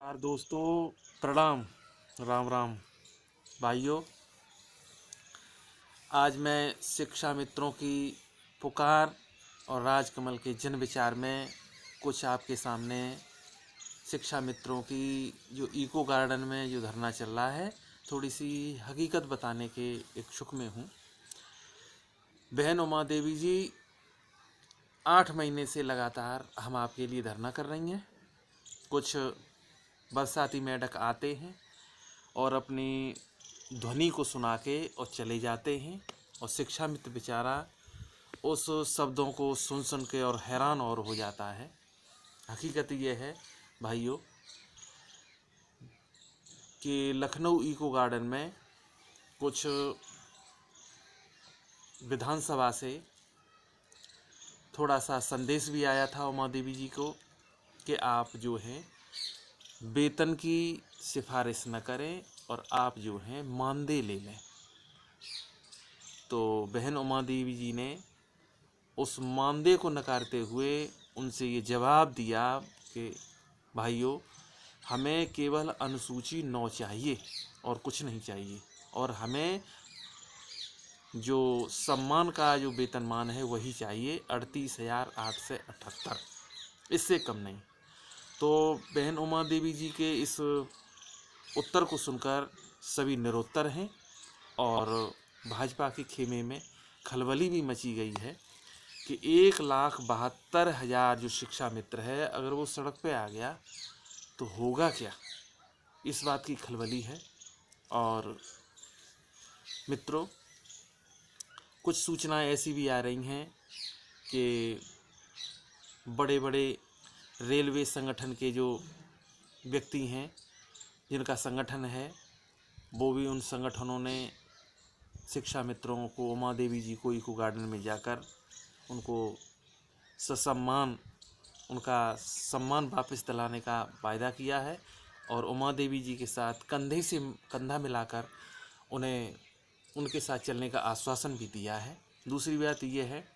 यार दोस्तों, प्रणाम। राम राम भाइयों। आज मैं शिक्षा मित्रों की पुकार और राजकमल के जन विचार में कुछ आपके सामने शिक्षा मित्रों की जो इको गार्डन में जो धरना चल रहा है, थोड़ी सी हकीकत बताने के इच्छुक में हूँ। बहन उमा देवी जी, 8 महीने से लगातार हम आपके लिए धरना कर रही हैं। कुछ बरसाती मेढक आते हैं और अपनी ध्वनि को सुना के और चले जाते हैं, और शिक्षा मित्र बेचारा उस शब्दों को सुन सुन के और हैरान और हो जाता है। हकीकत ये है भाइयों कि लखनऊ इको गार्डन में कुछ विधानसभा से थोड़ा सा संदेश भी आया था उमा देवी जी को कि आप जो हैं वेतन की सिफारिश न करें और आप जो हैं मानदेय ले लें। तो बहन उमा देवी जी ने उस मानदेय को नकारते हुए उनसे ये जवाब दिया कि भाइयों, हमें केवल अनुसूची 9 चाहिए और कुछ नहीं चाहिए, और हमें जो सम्मान का जो वेतनमान है वही चाहिए, 38,878, इससे कम नहीं। तो बहन उमा देवी जी के इस उत्तर को सुनकर सभी निरुत्तर हैं, और भाजपा के खेमे में खलबली भी मची गई है कि 1,72,000 जो शिक्षा मित्र है, अगर वो सड़क पे आ गया तो होगा क्या, इस बात की खलबली है। और मित्रों, कुछ सूचनाएं ऐसी भी आ रही हैं कि बड़े बड़े रेलवे संगठन के जो व्यक्ति हैं, जिनका संगठन है, वो भी उन संगठनों ने शिक्षा मित्रों को, उमा देवी जी को इको गार्डन में जाकर उनको ससम्मान, उनका सम्मान वापस दिलाने का वायदा किया है, और उमा देवी जी के साथ कंधे से कंधा मिलाकर उन्हें उनके साथ चलने का आश्वासन भी दिया है। दूसरी बात यह है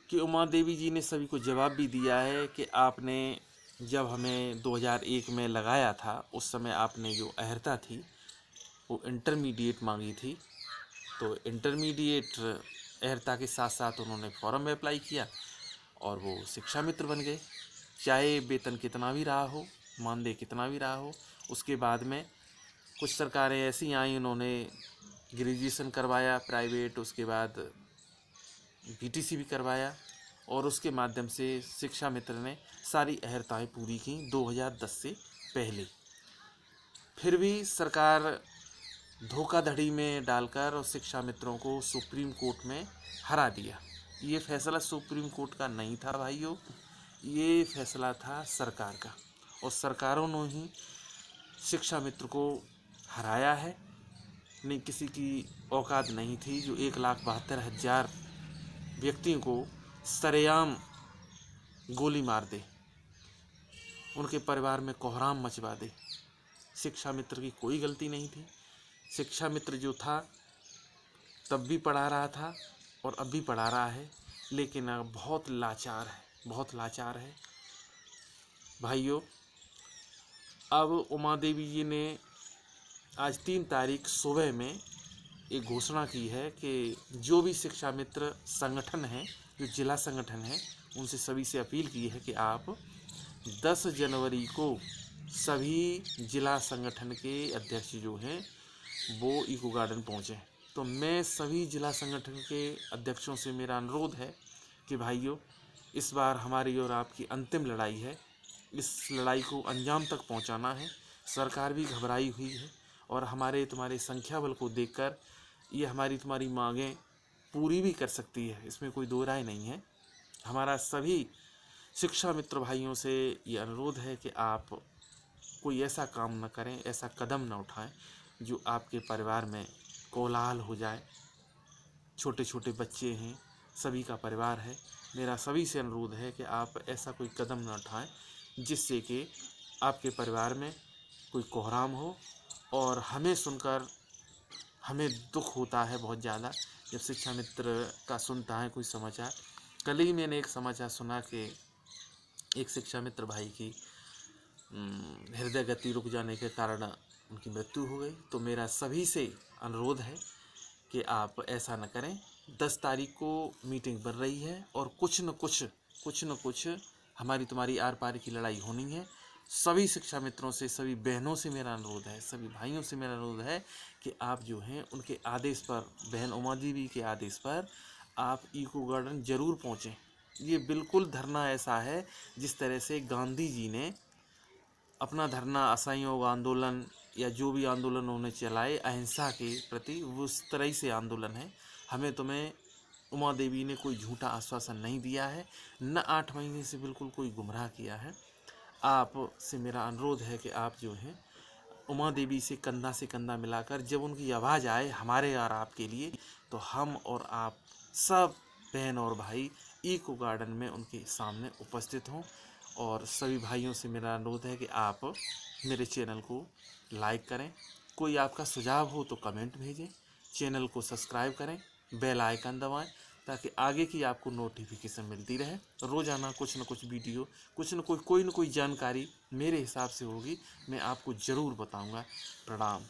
कि उमा देवी जी ने सभी को जवाब भी दिया है कि आपने जब हमें 2001 में लगाया था, उस समय आपने जो अहर्ता थी वो इंटरमीडिएट मांगी थी, तो इंटरमीडिएट अहर्ता के साथ साथ उन्होंने फॉर्म में अप्लाई किया और वो शिक्षा मित्र बन गए। चाहे वेतन कितना भी रहा हो, मानदेय कितना भी रहा हो। उसके बाद में कुछ सरकारें ऐसी आईं, उन्होंने ग्रेजुएशन करवाया प्राइवेट, उसके बाद बीटीसी भी करवाया, और उसके माध्यम से शिक्षा मित्र ने सारी अहर्ताएँ पूरी की 2010 से पहले। फिर भी सरकार धोखाधड़ी में डालकर और शिक्षा मित्रों को सुप्रीम कोर्ट में हरा दिया। ये फैसला सुप्रीम कोर्ट का नहीं था भाइयों, ये फैसला था सरकार का, और सरकारों ने ही शिक्षा मित्र को हराया है। नहीं, किसी की औकात नहीं थी जो 1,72,000 व्यक्तियों को सरेआम गोली मार दे, उनके परिवार में कोहराम मचवा दे। शिक्षा मित्र की कोई गलती नहीं थी। शिक्षा मित्र जो था तब भी पढ़ा रहा था और अब भी पढ़ा रहा है, लेकिन अब बहुत लाचार है, बहुत लाचार है भाइयों। अब उमा देवी जी ने आज 3 तारीख सुबह में एक घोषणा की है कि जो भी शिक्षा मित्र संगठन हैं, जो जिला संगठन हैं, उनसे सभी से अपील की है कि आप 10 जनवरी को सभी जिला संगठन के अध्यक्ष जो हैं वो इको गार्डन पहुँचें। तो मैं सभी जिला संगठन के अध्यक्षों से मेरा अनुरोध है कि भाइयों, इस बार हमारी और आपकी अंतिम लड़ाई है, इस लड़ाई को अंजाम तक पहुंचाना है। सरकार भी घबराई हुई है, और हमारे तुम्हारे संख्या बल को देखकर ये हमारी तुम्हारी मांगें पूरी भी कर सकती है, इसमें कोई दो राय नहीं है। हमारा सभी शिक्षा मित्र भाइयों से ये अनुरोध है कि आप कोई ऐसा काम न करें, ऐसा कदम न उठाएं जो आपके परिवार में कोलाहल हो जाए। छोटे छोटे बच्चे हैं, सभी का परिवार है। मेरा सभी से अनुरोध है कि आप ऐसा कोई कदम न उठाएं जिससे कि आपके परिवार में कोई कोहराम हो। और हमें सुनकर हमें दुख होता है बहुत ज़्यादा जब शिक्षा मित्र का सुनता है कोई समाचार। कल ही मैंने एक समाचार सुना कि एक शिक्षा मित्र भाई की हृदय गति रुक जाने के कारण उनकी मृत्यु हो गई। तो मेरा सभी से अनुरोध है कि आप ऐसा न करें। 10 तारीख को मीटिंग बन रही है और कुछ न कुछ हमारी तुम्हारी आर पार की लड़ाई होनी है। सभी शिक्षा मित्रों से, सभी बहनों से मेरा अनुरोध है, सभी भाइयों से मेरा अनुरोध है कि आप जो हैं उनके आदेश पर, बहन उमा देवी के आदेश पर आप इको गार्डन जरूर पहुँचें। ये बिल्कुल धरना ऐसा है जिस तरह से गांधी जी ने अपना धरना, असहयोग आंदोलन या जो भी आंदोलन उन्होंने चलाए अहिंसा के प्रति, उस तरह से आंदोलन है। हमें तुम्हें उमा देवी ने कोई झूठा आश्वासन नहीं दिया है, न 8 महीने से बिल्कुल कोई गुमराह किया है। आप से मेरा अनुरोध है कि आप जो हैं उमा देवी से कंधा मिलाकर जब उनकी आवाज़ आए हमारे और आपके लिए, तो हम और आप सब बहन और भाई इको गार्डन में उनके सामने उपस्थित हों। और सभी भाइयों से मेरा अनुरोध है कि आप मेरे चैनल को लाइक करें, कोई आपका सुझाव हो तो कमेंट भेजें, चैनल को सब्सक्राइब करें, बेल आइकन दबाएं ताकि आगे की आपको नोटिफिकेशन मिलती रहे। रोज़ाना कुछ न कुछ वीडियो, कोई न कोई जानकारी मेरे हिसाब से होगी, मैं आपको ज़रूर बताऊंगा। प्रणाम।